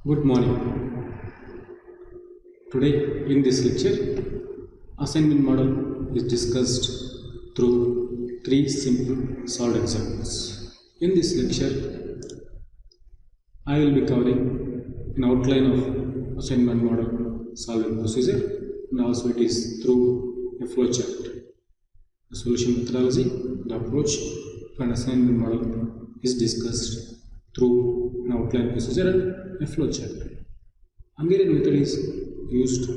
Good morning. Today in this lecture, assignment model is discussed through three simple solved examples. In this lecture, I will be covering an outline of assignment model solving procedure, and also it is through a flowchart. The solution methodology, the approach to an assignment model is discussed through an outline procedure and a flowchart. Hungarian method is used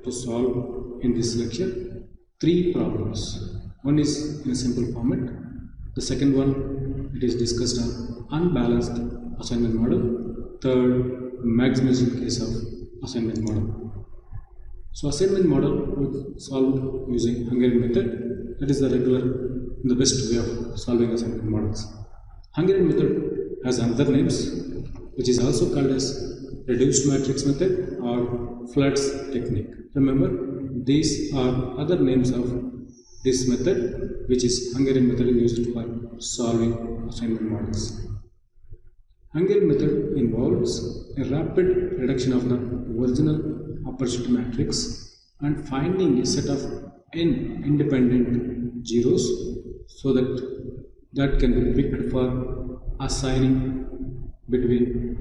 to solve in this lecture three problems. One is in a simple format. The second one, it is discussed on unbalanced assignment model. Third, maximizing case of assignment model. So assignment model was solved using Hungarian method. That is the regular, the best way of solving assignment models. Hungarian method has other names, which is also called as reduced matrix method or floods technique. Remember, these are other names of this method, which is Hungarian method used for solving assignment models. Hungarian method involves a rapid reduction of the original opportunity matrix and finding a set of n independent zeros so that can be picked for assigning between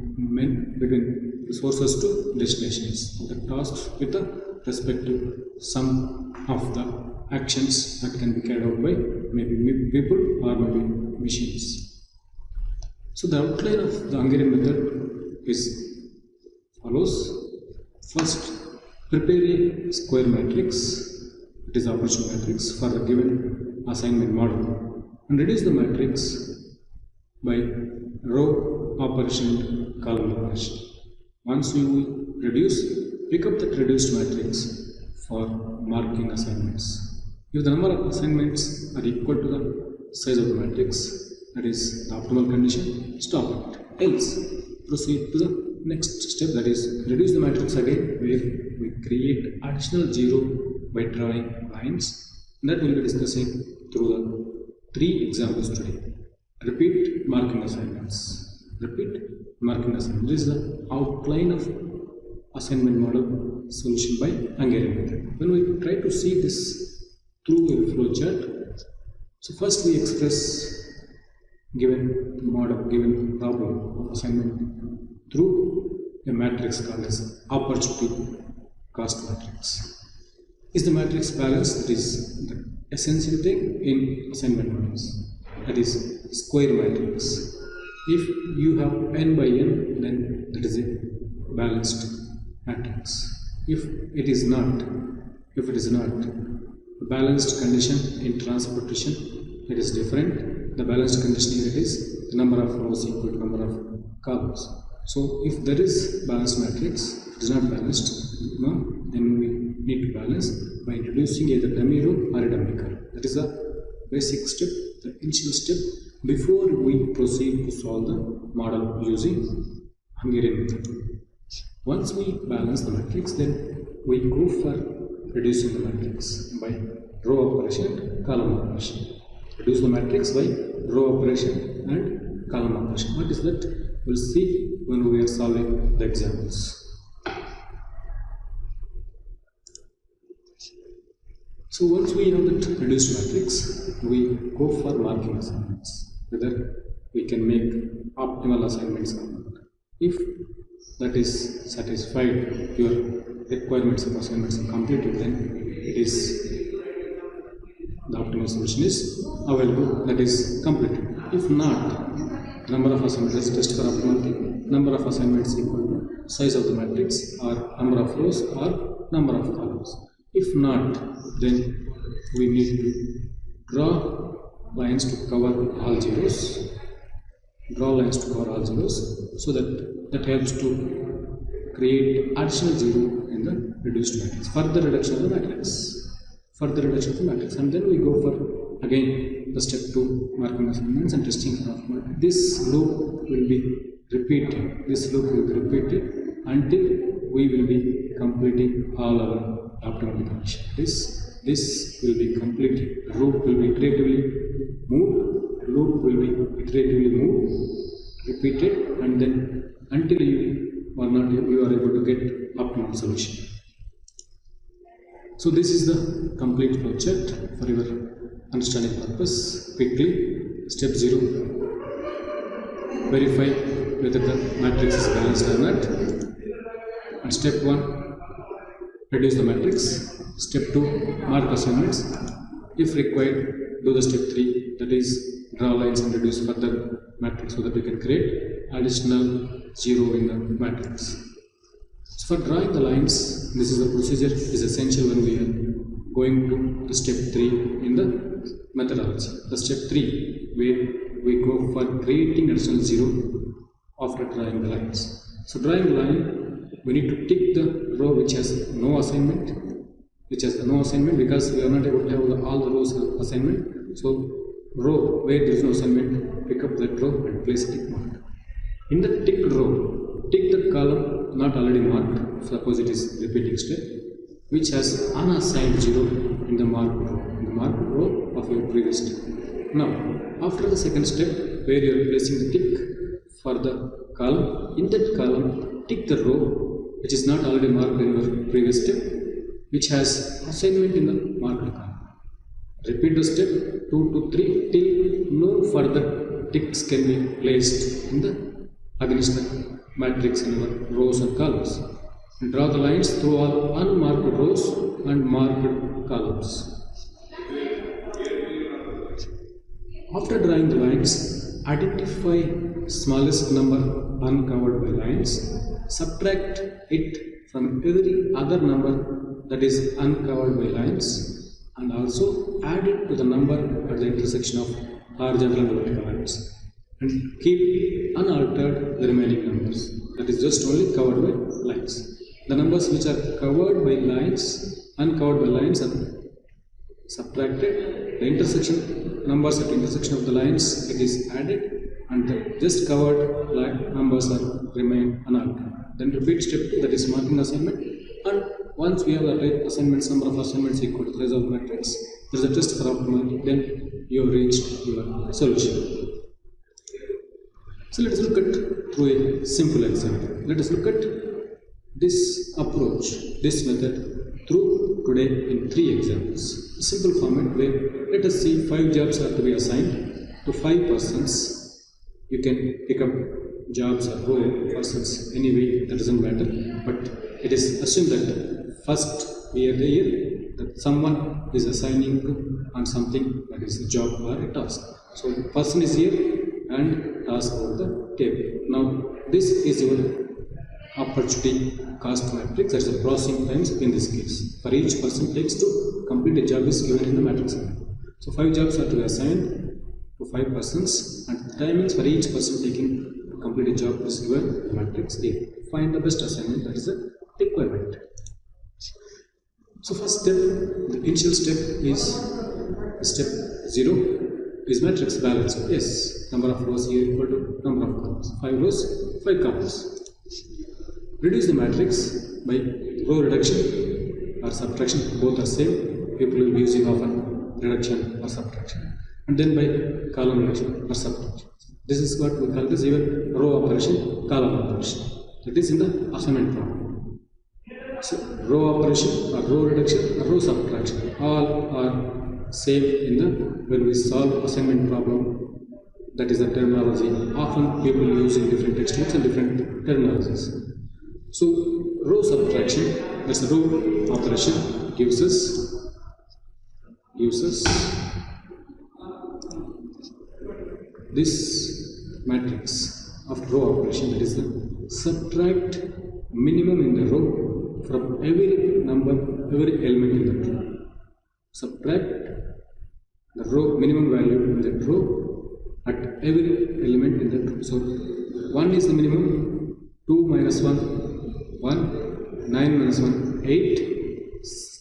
sources to destinations. The tasks with the respective sum of the actions that can be carried out by maybe people or maybe machines. So the outline of the Hungarian method is follows. First, prepare a square matrix, it is opportunity matrix for the given assignment model, and reduce the matrix by row operation and column operation. Once you reduce, pick up that reduced matrix for marking assignments. If the number of assignments are equal to the size of the matrix, that is the optimal condition, stop it. Else, proceed to the next step, that is reduce the matrix again, where we create additional zero by drawing lines. That we will be discussing through the three examples today. Repeat marking assignments. Repeat marking assignment. This is the outline of assignment model solution by Hungarian method. When we try to see this through a flowchart, so first we express given model, given problem of assignment through a matrix called as opportunity cost matrix. Is the matrix balanced? That is the essential thing in assignment models. That is square matrix. If you have n by n, then that is a balanced matrix. If it is not, a balanced condition in transportation, it is different. The balanced condition here is the number of rows equal to number of columns. So if there is balanced matrix, it is not balanced, then we need to balance by introducing either dummy row or a dummy column. That is the basic step, the initial step before we proceed to solve the model using Hungarian method. Once we balance the matrix, then we go for reducing the matrix by row operation and column operation. Reduce the matrix by row operation and column operation. What is that? We'll see when we are solving the examples. So once we have that reduced matrix, we go for marking assignments, whether we can make optimal assignments or not. If that is satisfied, your requirements of assignments are completed, then it is the optimal solution is available, that is completed. If not, number of assignments, test for optimality, number of assignments equal to size of the matrix or number of rows or number of columns. If not, then we need to draw lines to cover all zeros. Draw lines to cover all zeros, so that helps to create additional zero in the reduced matrix. Further reduction of the matrix. And then we go for again the step 2, marking assignments and testing for optimality. This loop will be repeated. Until we will be completing all our optimal conditions. This will be completed. Loop will be iteratively moved, repeated, and then until you are not you are able to get optimal solution. So this is the complete flowchart for your understanding purpose. Quickly, step 0, verify whether the matrix is balanced or not. And step 1, reduce the matrix. Step 2, mark assignments. If required, do the step 3, that is draw lines and reduce further matrix so that we can create additional 0 in the matrix. So for drawing the lines, this is the procedure is essential when we are going to the step 3 in the methodology. The step 3 where we go for creating additional 0 after drawing the lines. So drawing line, we need to tick the row which has no assignment, because we are not able to have all the rows assignment. So row where there is no assignment, pick up that row and place a tick mark. In the ticked row, tick the column not already marked, suppose it is repeating step, which has unassigned 0 in the marked row of your previous step. Now, after the second step, where you are placing the tick for the column, in that column, tick the row which is not already marked in your previous step, which has assignment in the marked column. Repeat the step 2 to 3 till no further ticks can be placed in the against the matrix in our rows and columns. And draw the lines through all unmarked rows and marked columns. After drawing the lines, identify smallest number uncovered by lines, subtract it from every other number that is uncovered by lines, and also add it to the number at the intersection of horizontal and vertical lines, and keep unaltered the remaining numbers, that is just only covered by lines. The numbers which are covered by lines, uncovered by lines, are subtracted. The intersection numbers at the intersection of the lines, it is added, and the just covered line numbers are remain unaltered. Then repeat step 2, that is marking assignment, and once we have the right assignments, number of assignments equal to the size of the matrix, there is a test for optimality, then you have reached your solution. So let us look at through a simple example. Let us look at this approach, this method through today in 3 examples. A simple format where let us see 5 jobs are to be assigned to 5 persons. You can pick up jobs or row persons anyway, that doesn't matter, but it is assumed that first we are there that someone is assigning on something, that is a job or a task. So the person is here and task over the table. Now this is your opportunity cost matrix, that is the processing times in this case. For each person takes to complete a job is given in the matrix. So 5 jobs are to be assigned to 5 persons, and the timings for each person taking to complete a job is given in the matrix A. Find the best assignment, that is the requirement. So first step, the initial step is step 0. Is matrix balanced? Yes. Number of rows here equal to number of columns. 5 rows, 5 columns. Reduce the matrix by row reduction or subtraction, both are same. People will be using often reduction or subtraction. And then by column reduction or subtraction. This is what we call this even row operation, column operation. That is in the assignment problem. So row operation or row reduction or row subtraction, all are same in the when we solve assignment problem. That is the terminology. Often people use in different textbooks and different terminologies. So row subtraction, that's the row operation, gives us this matrix of row operation, that is the subtract minimum in the row from every number, every element in that row. Subtract the row minimum value in that row at every element in that row. So 1 is the minimum, 2 minus 1, 1, 9 minus 1, 8,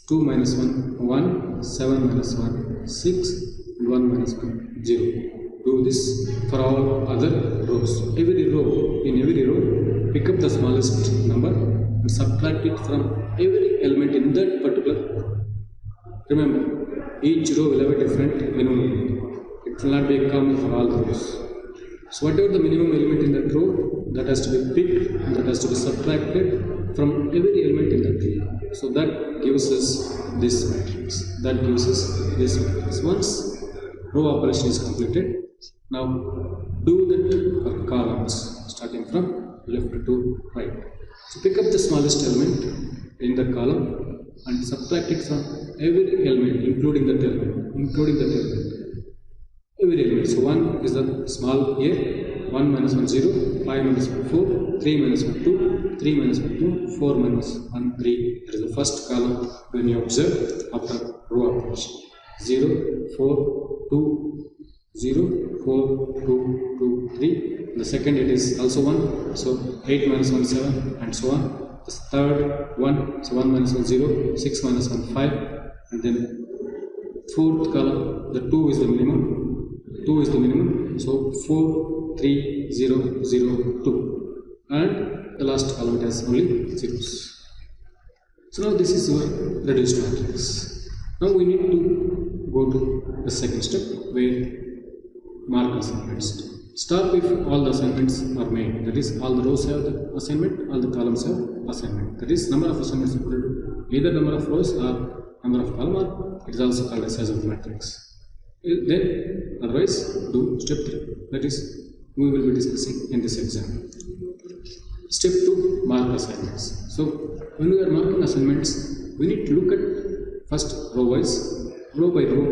2 minus 1, 1, 7 minus 1, 6, and 1 minus 1, 0. Do this for all other rows. Every row, in every row, pick up the smallest number and subtract it from every element in that particular row. Remember, each row will have a different minimum. It will not be common for all the rows. So whatever the minimum element in that row, that has to be picked and that has has to be subtracted from every element in that tree. So that gives us this matrix. That gives us this matrix. Once row operation is completed, now do that for columns starting from left to right. So pick up the smallest element in the column and subtract it from every element, including that element. Every element. So 1 is the small a, 1 minus 1 0, 5 minus 1 4, 3 minus 1 2, 3 minus 1 2, 4 minus 1 3. That is the first column when you observe after row operation. 0, 4, 2, 0, 4, 2, 2, 3. The second it is also 1, so 8 minus 1 7 and so on. The third 1, so 1 minus 1 0, 6 minus 1 5, and then fourth column the 2 is the minimum. 2 is the minimum, so 4, 3, 0, 0, 2, and the last element has only zeros. So now this is your reduced matrix. Now we need to go to the second step where mark assignments. Stop if all the assignments are made. That is, all the rows have the assignment, all the columns have assignment. That is, number of assignments equal to either number of rows or number of columns, or it is also called as size of the matrix. Then otherwise do step 3, that is we will be discussing in this exam. Step 2, mark assignments. So when we are marking assignments, we need to look at first row wise, row by row,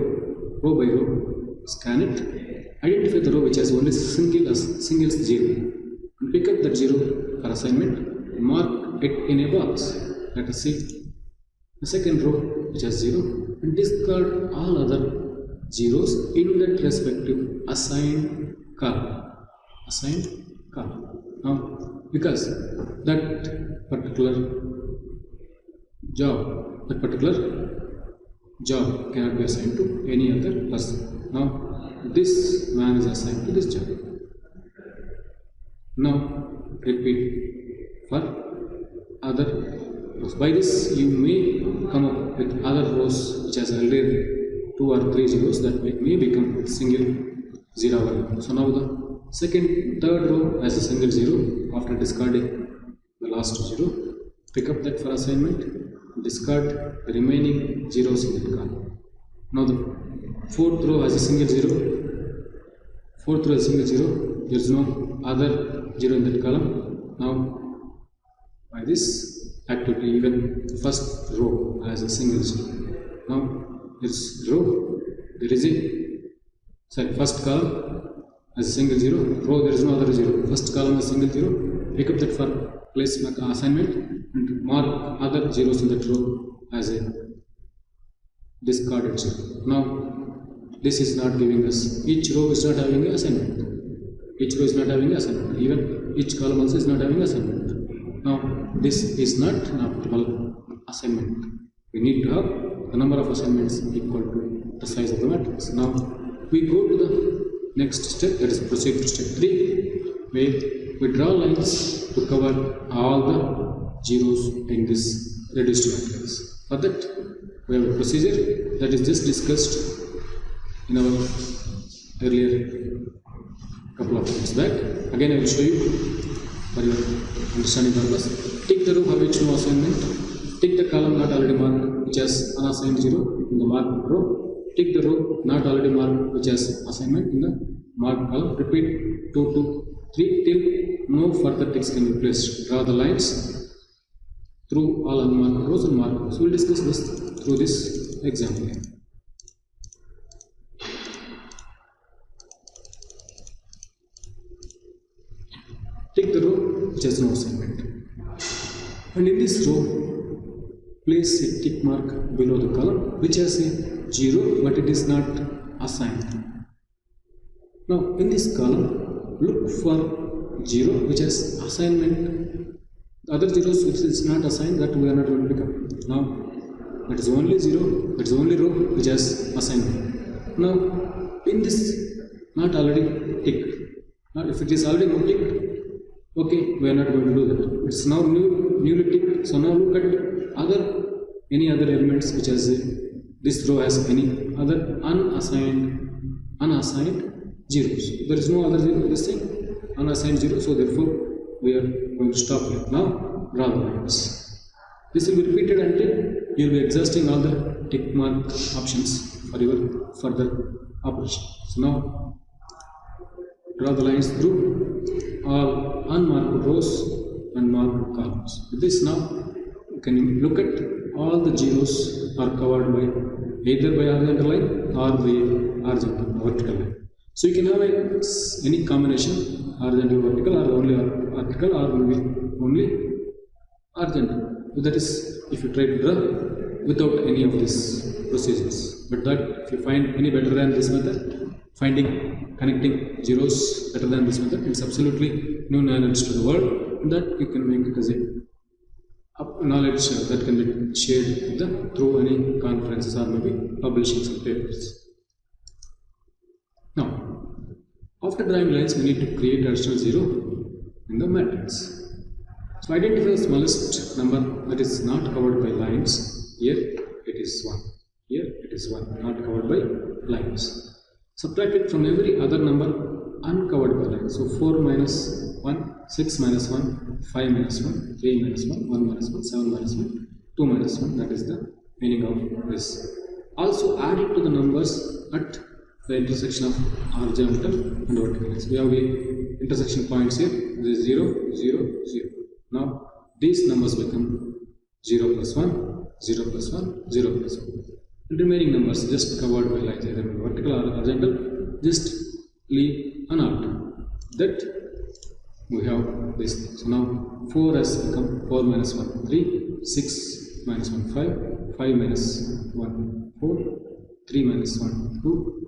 scan it, identify the row which has only single 0 and pick up that 0 for assignment, mark it in a box. Let us see the second row which has 0 and discard all other zeros in that respective assigned column. Now, because that particular job cannot be assigned to any other person. Now, this man is assigned to this job. Now, repeat for other rows. By this, you may come up with other rows which has earlier 2 or 3 zeros that may become single 0. So now the third row has a single 0 after discarding the last 0. Pick up that for assignment, discard the remaining zeros in that column. Now the fourth row has a single 0. There is no other 0 in that column. Now by this activity, even the first row has a single 0. Now first column has a single 0, row there is no other 0, first column has single 0, pick up that for place assignment and mark other zeros in that row as a discarded 0. Now this is not giving us, each row is not having an assignment, even each column also is not having assignment. Now this is not an optimal assignment. We need to have the number of assignments equal to the size of the matrix. Now we go to the next step, that is proceed to step 3, where we draw lines to cover all the zeros in this reduced matrix. For that, we have a procedure that is just discussed in our earlier couple of minutes back. Again, I will show you for your understanding purpose. Tick the row for which no assignment. Tick the column not already marked which has unassigned 0 in the marked row. Tick the row not already marked which has assignment in the marked column. Repeat 2 to 3 till no further ticks can be placed. Draw the lines through all unmarked rows and marked rows. We will discuss this through this example. Tick the row which has no assignment. And in this row, place a tick mark below the column which has a 0 but it is not assigned. Now in this column, look for 0 which has assignment. The other zeros which is not assigned, that we are not going to pick up. Now that is only 0, that is only row which has assignment. Now in this not already ticked. Now if it is already not ticked, okay, we are not going to do that. It's now newly ticked. So now look at any other elements which has this row has any other unassigned zeros. There is no other zero, this thing unassigned 0. So therefore we are going to stop here. Now draw the lines. This will be repeated until you will be exhausting all the tick mark options for your further operation. So now draw the lines through all unmarked rows and marked columns. With this, now you can look at all the zeros are covered by either by horizontal line or by horizontal vertical line. So you can have any combination, horizontal vertical, or only vertical, or maybe only horizontal. That is, if you try to draw without any of these procedures. But that if you find any better than this method, connecting zeros better than this method, it's absolutely new knowledge to the world, that you can make it as a knowledge that can be shared through any conferences or maybe publishing some papers. Now, after drawing lines, we need to create additional zero in the matrix. So identify the smallest number that is not covered by lines. Here it is 1. Here it is 1, not covered by lines. Subtract it from every other number uncovered by lines. So 4 minus 1, 6 minus 1, 5 minus 1, 3 minus 1, 1 minus 1, 7 minus 1, 2 minus 1. That is the meaning of this. Also add it to the numbers at the intersection of horizontal and vertical lines. We have the intersection points here. This is 0, 0, 0. Now these numbers become 0 plus 1, 0 plus 1, 0 plus 1. And remaining numbers just covered by lines, either vertical or horizontal, just leave unaltered. That we have this. So now 4 has become 4 minus 1, 3, 6 minus 1, 5, 5 minus 1, 4, 3 minus 1, 2,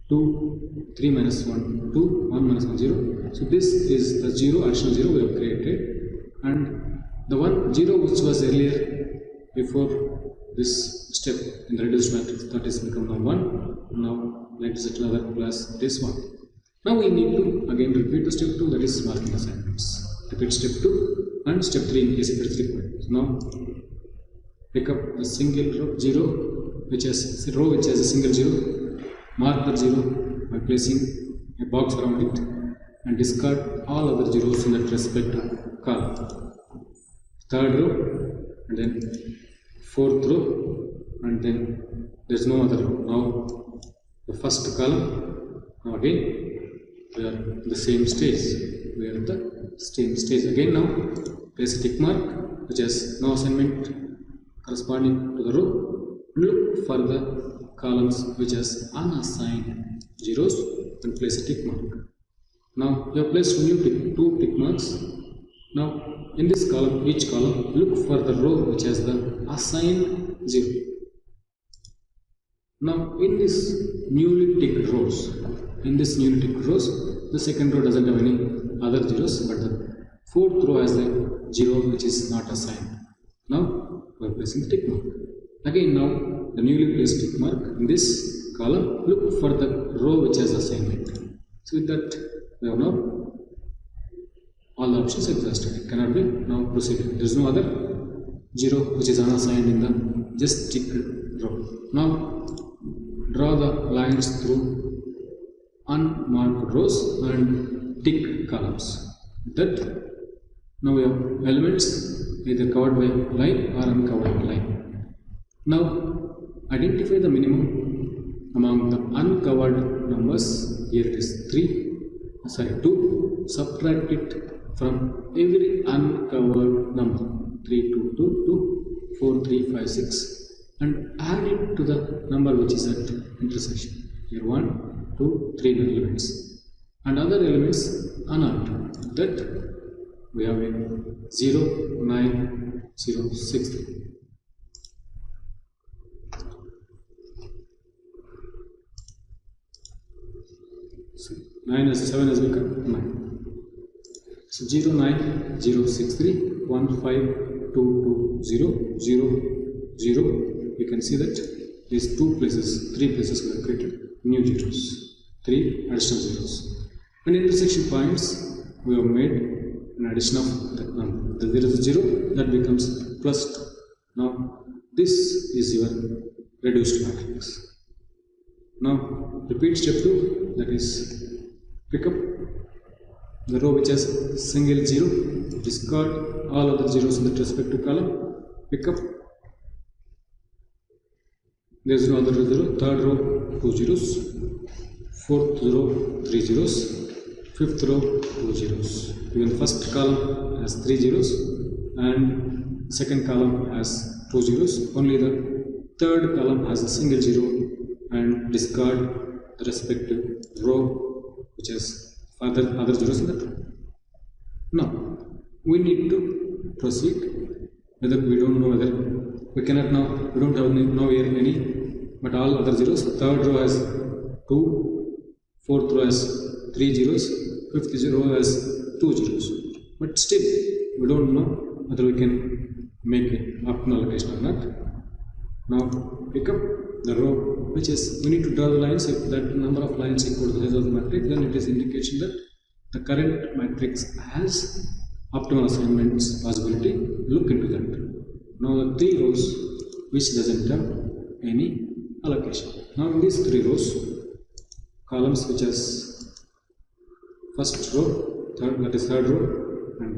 2, 3 minus 1, 2, 1 minus 1, 0. So this is the 0, additional 0 we have created, and the 1, 0 which was earlier before this step in the reduced matrix, that is become now 1. Now let us set another plus this 1. Now we need to again repeat the step 2, that is marking assignments. Repeat step 2 and step 3 in case it is required. So now pick up a single row, 0, which has a row which has a single 0, mark the 0 by placing a box around it, and discard all other zeros in that respective column. Third row, and then fourth row, and then there is no other row. Now the first column. Now again we are in the same stage. We are at the same stage again. Now place a tick mark which has no assignment corresponding to the row. Look for the columns which has unassigned zeros and place a tick mark. Now you have placed two tick marks. Now in this column, each column, look for the row which has the assigned 0. Now in this newly ticked rows, the second row doesn't have any other zeros, but the fourth row has the 0 which is not assigned. Now we are placing the tick mark. Again, now the newly placed tick mark in this column, look for the row which has assignment. So with that we have now all the options exhausted. It cannot be now proceeded. There is no other 0 which is unassigned in the just ticked row. Now draw the lines through unmarked rows and ticked columns. That now we have elements either covered by line or uncovered by line. Now identify the minimum among the uncovered numbers. Here it is 2. Subtract it from every uncovered number 3, 2, 2, 2, 4, 3, 5, 6, and add it to the number which is at intersection. Here 1, 2, 3 elements, and other elements unaltered. That we have a 0, 9, 0, 6, 3. So 9 as 7 has become 9. So 0, 9, 0, 6, 3, 1, 5, 2, 2, 0, 0, 0. You can see that these 3 places we have created new zeros, 3 additional zeros. And intersection points we have made an addition of that number. There is a 0 that becomes plus 2. Now this is your reduced matrix. Now repeat step 2, that is pick up The row which has single zero, discard all other zeros in the respective column. Pick up. There is no other zero. Third row 2 zeros. Fourth row 3 zeros. Fifth row 2 zeros. Even the first column has 3 zeros and second column has 2 zeros. Only the third column has a single zero, and discard the respective row which has other zeros in that. Now we need to proceed. Whether we don't know whether we cannot now, we don't have now here any, but all other zeros. Third row has 2, fourth row has 3 zeros, fifth row has 2 zeros. But still we don't know whether we can make an optimal allocation or not. Now pick up the row which is, we need to draw the lines. If that number of lines equal to the size of the matrix, then it is indication that the current matrix has optimal assignments possibility. Look into that. Now the 3 rows which doesn't have any allocation. Now in these 3 rows, columns which has first row, third row, and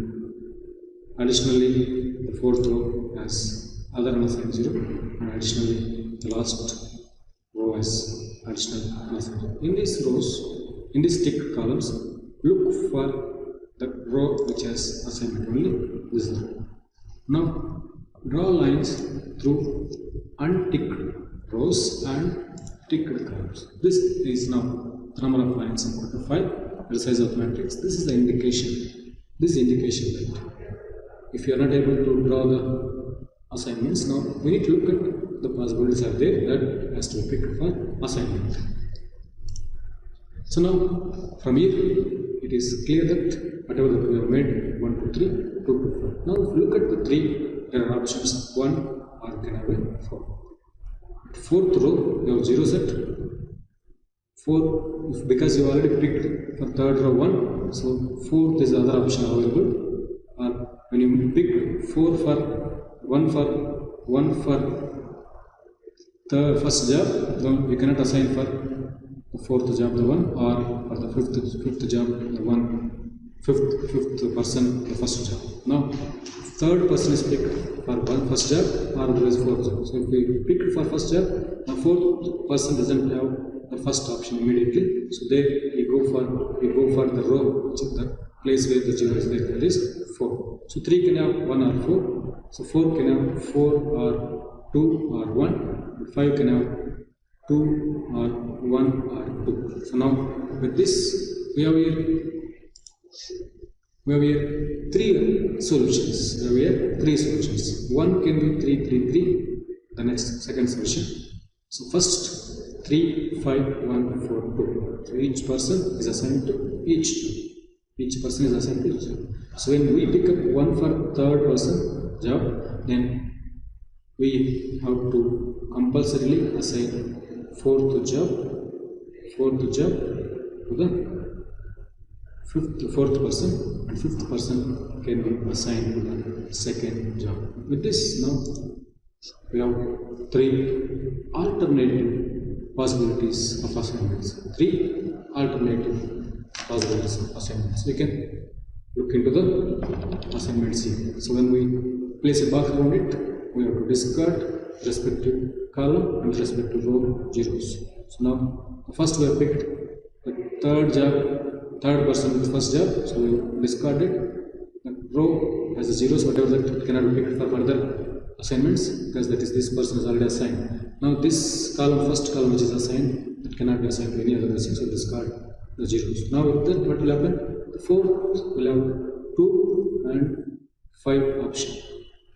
additionally the fourth row has other unassigned zero, and additionally the last row has additional unassigned zero. In these rows, in these ticked columns, look for the row which has assignment only this row. Now draw lines through unticked rows and ticked columns. This is now the number of lines equal to 5, the size of the matrix. This is the indication. This is indication that if you are not able to draw the assignments, now we need to look at the possibilities are there that has to be picked for assignment. So now from here it is clear that whatever that we have made 1, 2, 3, 2, 2, 4. Now if you look at the 3, there are options 1 or you can have a 4. Fourth row you have 0 set. 4, because you already picked for third row 1, so fourth is the other option available. Or when you pick 4 for 1 for the first job, then you cannot assign for the fourth job the 1, or for the fifth job the 1, fifth person the first job. Now third person is picked for first job or otherwise fourth job. So if we pick for first job, the fourth person doesn't have the first option immediately. So there we go for the row which is the place where the zero is there, that is 4. So 3 can have 1 or 4. So 4 can have 4 or 2 or 1. 5 can have 2 or 1 or 2. So now with this we have here 3 solutions. We have 3 solutions. One can be 3, 3, 3. The next second solution. So first 3, 5, 1, 4, 2. So each person is assigned to each job. Each person is assigned to each job. So when we pick up 1 for third person job, then we have to compulsorily assign fourth job to the fourth person, and fifth person can be assigned to the second job. With this, now we have 3 alternative possibilities of assignments. 3 alternative possibilities of assignments. We can look into the assignments here. So when we place a box around it, we have to discard respective column and respective row zeros. So now first we have picked the third person with the first job, so we discarded. The row has the zeros, whatever that cannot be picked for further assignments, because that is this person is already assigned. Now this column, first column which is assigned, that cannot be assigned to any other person, so discard the zeros. Now with that, what will happen? The fourth will have 2 and 5 option,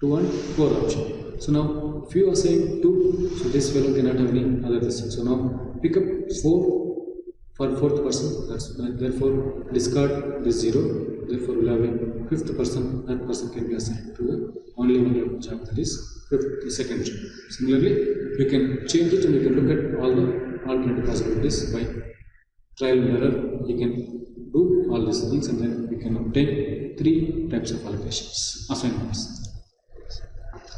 2 and 4 option. So now if you assign 2, so this fellow cannot have any other person. So now pick up 4 for fourth person, therefore discard this 0, therefore we'll have a fifth person, that person can be assigned to the only one job, that is the second job. Similarly, we can change it and we can look at all the alternative possibilities by trial and error. You can do all these things and then we can obtain 3 types of assignments.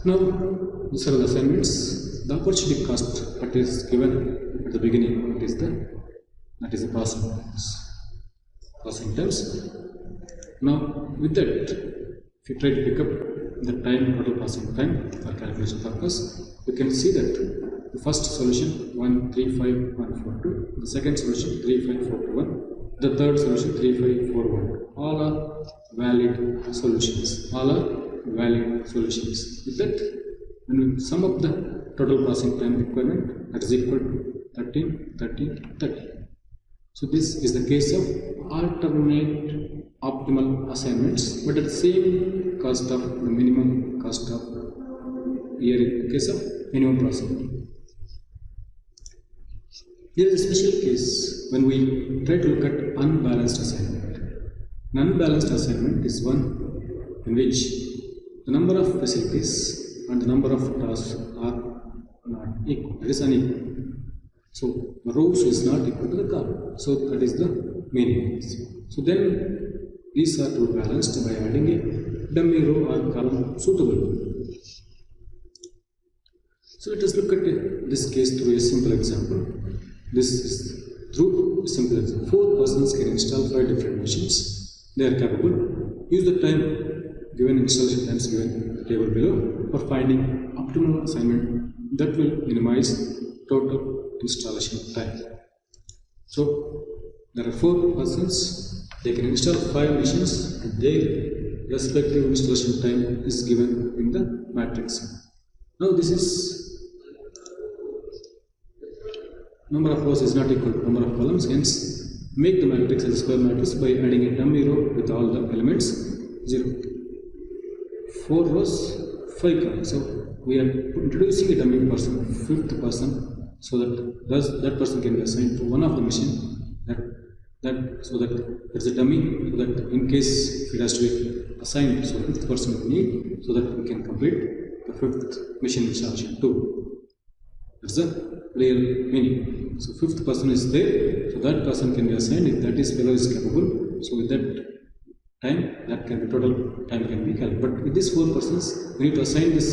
Now, these are the assignments. The opportunity cost that is given at the beginning, that is the processing times. Now with that, if you try to pick up the total processing time for calculation purpose, you can see that the first solution 135142, the second solution 35421, the third solution 3541, all are valid solutions. With that, when we sum up the total processing time requirement, that is equal to 13, 13, 30. So this is the case of alternate optimal assignments, but at the same cost of the minimum cost of here in the case of minimum processing. Here is a special case when we try to look at unbalanced assignment. An unbalanced assignment is one in which the number of facilities and the number of tasks are not equal. It is unequal. So the rows is not equal to the column. So that is the meaning. So then these are to be balanced by adding a dummy row or column suitable. So let us look at this case through a simple example. This is through a simple example. 4 persons can install 5 different machines. They are capable. Use the time given, installation times given in the table below, for finding optimal assignment that will minimize total installation time. So there are 4 persons. They can install 5 machines and their respective installation time is given in the matrix. Now this is number of rows is not equal to number of columns, hence make the matrix as a square matrix by adding a dummy row with all the elements 0. 4 rows, 5 columns. So we are introducing a dummy person, 5th person, so that that person can be assigned to one of the machine. So that it's a dummy, so that in case if it has to be assigned, so 5th person we need, so that we can complete the 5th machine installation too. That's the real meaning. So 5th person is there, so that person can be assigned if that is fellow is capable. So with that time, that can be total time can be calculated. But with these 4 persons, we need to assign this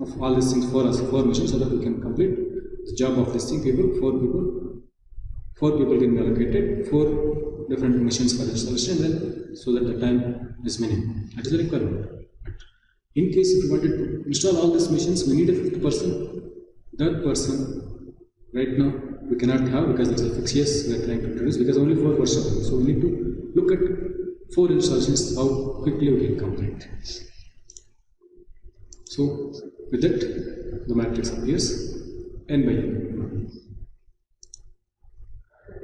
of all these things for us, 4 missions, so that we can complete the job of these thing people. 4 people can be allocated 4 different missions for installation, then so that the time is minimum. That is the requirement. But in case if you wanted to install all these missions, we need a 5th person. That person right now we cannot have because it's a fixed yes we are trying to introduce, because only 4 persons. So we need to look at 4 installations, how quickly we can complete. So with that, the matrix appears n by n.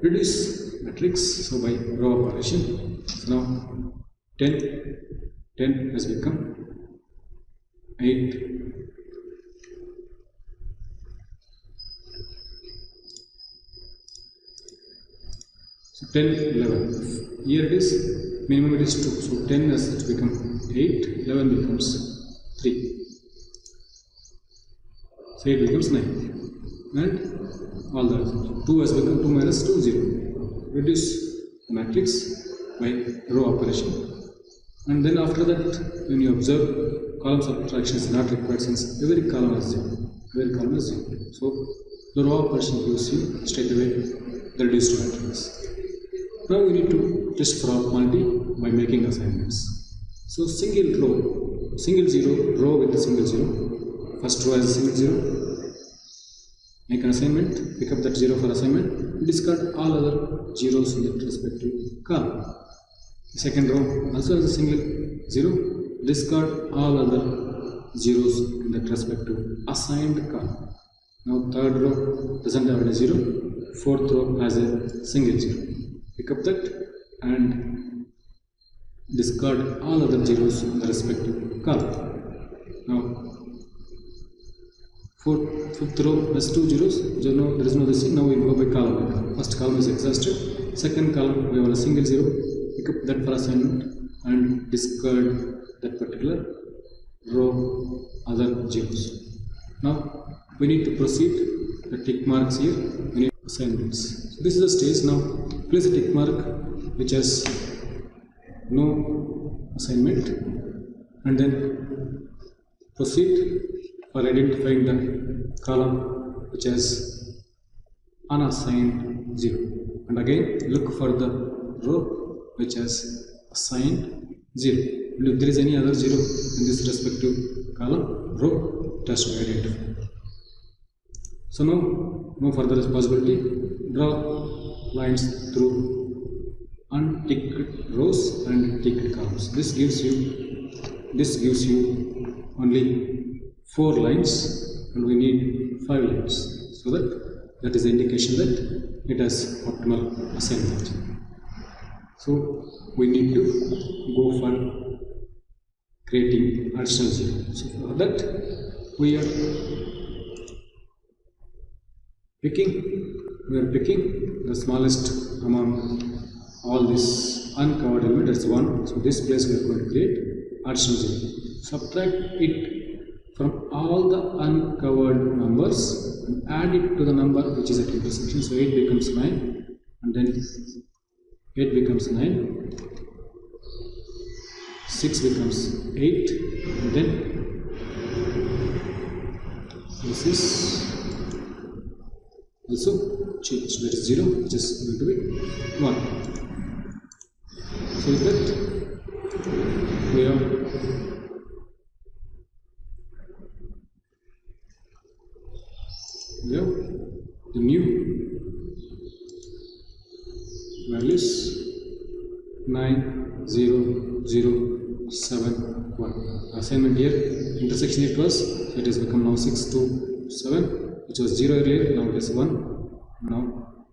Reduce matrix, so by row operation. So now 10 has become 8. So 10, 11. Here it is, minimum it is 2. So 10 has become 8, 11 becomes 3. So 8 becomes 9. And all the 2 has become 2 minus 2, 0. Reduce the matrix by row operation. And then after that, when you observe, column subtraction is not required since every column is 0. So the row operation gives you straight away the reduced matrix. Now we need to test for optimality by making assignments. So single 0 row with a single 0. First row as a single 0. Make an assignment, pick up that 0 for assignment, discard all other zeros in that respective column. The second row also has a single 0, discard all other zeros in that respective assigned column. Now third row doesn't have any 0, fourth row has a single 0. Pick up that and discard all other zeros in the respective column. Now fifth row has 2 zeros, so now there is no this thing. Now we go by column by column. First column is exhausted, second column we have a single 0, pick up that for assignment and discard that particular row other zeros. Now we need to proceed the tick marks here, we need assignments. So this is the stage. Now place a tick mark which has no assignment and then proceed for identifying the column which has unassigned 0, and again look for the row which has assigned 0. And if there is any other 0 in this respective column, row, it has to identify. So now, no further possibility. Draw lines through unticked rows and ticked columns. This gives you only 4 lines, and we need 5 lines. So that is the indication that it has optimal assignment. So we need to go for creating additional 0. So for that we are picking the smallest among all this uncovered element, that's 1. So this place we are going to create additional 0. Subtract it from all the uncovered numbers and add it to the number which is at intersection. So 8 becomes 9, and then 8 becomes 9, 6 becomes 8, and then this is also change, that is 0, which is going to be 1. So with that we have the new values 9, 0, 0, 7, 1. Assignment here, intersection it was, so it has become now 6, 2, 7, which was 0 earlier, now it is 1. Now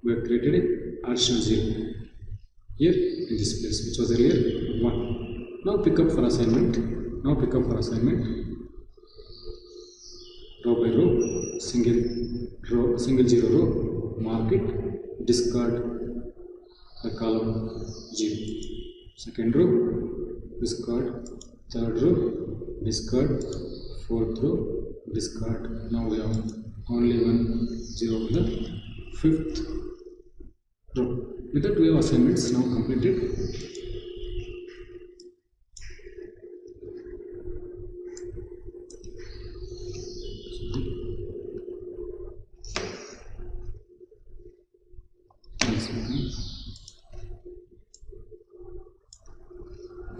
we have created an additional 0 here in this place, which was earlier 1. Now pick up for assignment. Row by row, single 0 row, mark it, discard the column 0. Second row, discard. Third row, discard. Fourth row, discard. Now we have only 1 0 in the 5th row. With that we have assignments now completed.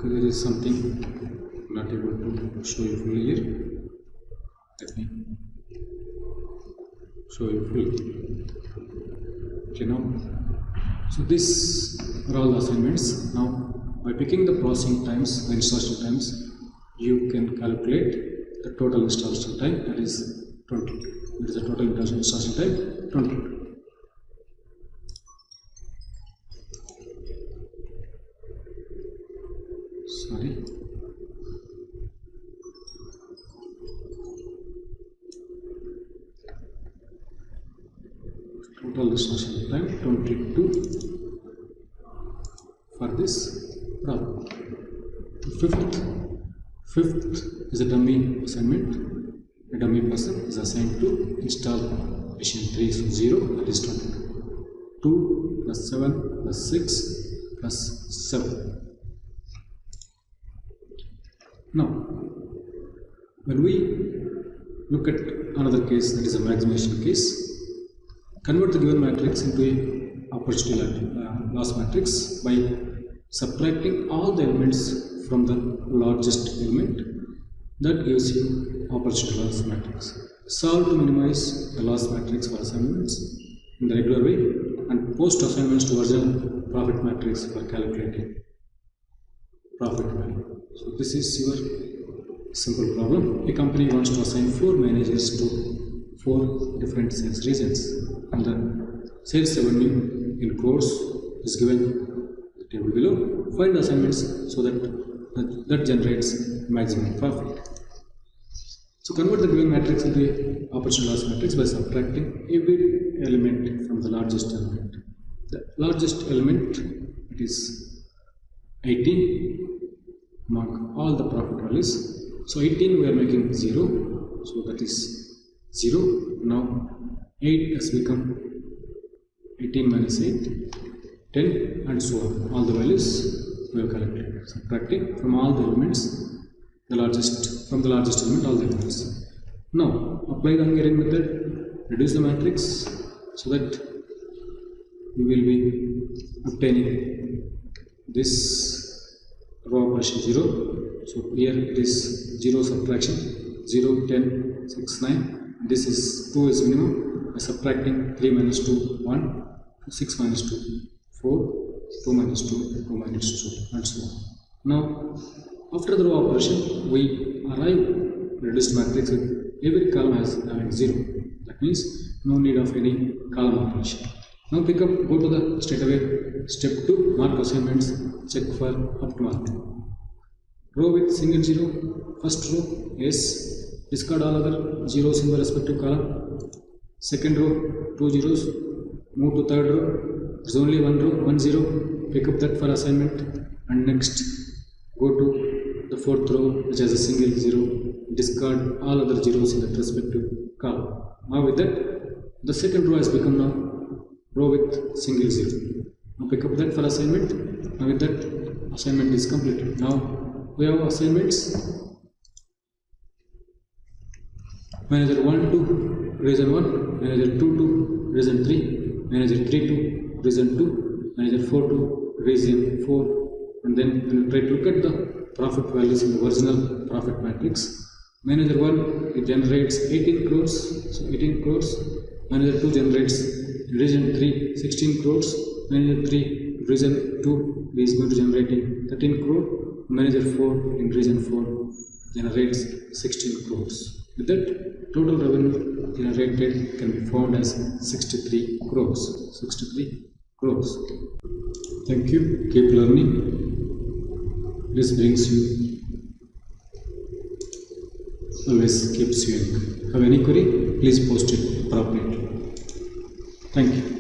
There is something not able to show you fully here. Let me show you fully. Okay, now, so this are all the assignments. Now, by picking the processing times, the installation times, you can calculate the total installation time, that is 20. That is the total installation time, 20. Sorry. Total installation time 22 for this problem. Fifth is a dummy assignment. A dummy person is assigned to install machine 3, so 0, that is 22. 2 plus 7 plus 6 plus 7. Now, when we look at another case, that is a maximization case, convert the given matrix into a opportunity loss matrix by subtracting all the elements from the largest element. That gives you opportunity loss matrix. Solve to minimize the loss matrix for assignments in the regular way, and post assignments to original profit matrix for calculating profit value. So this is your simple problem. A company wants to assign 4 managers to 4 different sales regions, and the sales revenue in crores is given in the table below. Find the assignments so that generates maximum profit. So convert the given matrix into a opportunity loss matrix by subtracting every element from the largest element. The largest element, it is 18. Mark all the profit values. So 18 we are making 0, so that is 0. Now 8 has become 18 minus 8, 10, and so on. All the values we have calculated, subtracting from all the elements from the largest element all the elements. Now apply the Hungarian method, reduce the matrix so that you will be obtaining this row operation 0. So here it is 0 subtraction 0, 10, 6, 9. This is 2 is minimum. By subtracting 3 minus 2, 1, 6 minus 2, 4, 2 minus 2, 2 minus 2, and so on. Now, after the row operation, we arrive reduced matrix with every column as having 0. That means no need of any column operation. Now pick up, go to the straightaway step 2, mark assignments, check for up to mark. Row with single 0, first row, yes, discard all other zeros in the respective column. Second row, 2 zeros, move to third row, there's only one row, 1 0, pick up that for assignment, and next go to the fourth row which has a single 0, discard all other zeros in that respective column. Now with that, the second row has become now row with single 0. Now pick up that for assignment. Now with that, assignment is completed. Now we have assignments. Manager 1 to reason 1, manager 2 to reason 3, manager 3 to reason 2, manager 4 to reason 4. And then when you try to look at the profit values in the original profit matrix, manager 1 it generates 18 crores, so 18 crores. Manager 2 generates region 3 16 crores. Manager 3 region 2 is going to generating 13 crore. Manager 4 in region 4 generates 16 crores. With that, total revenue generated can be found as 63 crores. 63 crores. Thank you. Keep learning. This brings you, always keeps you young. Have any query? Please post it appropriately. Thank you.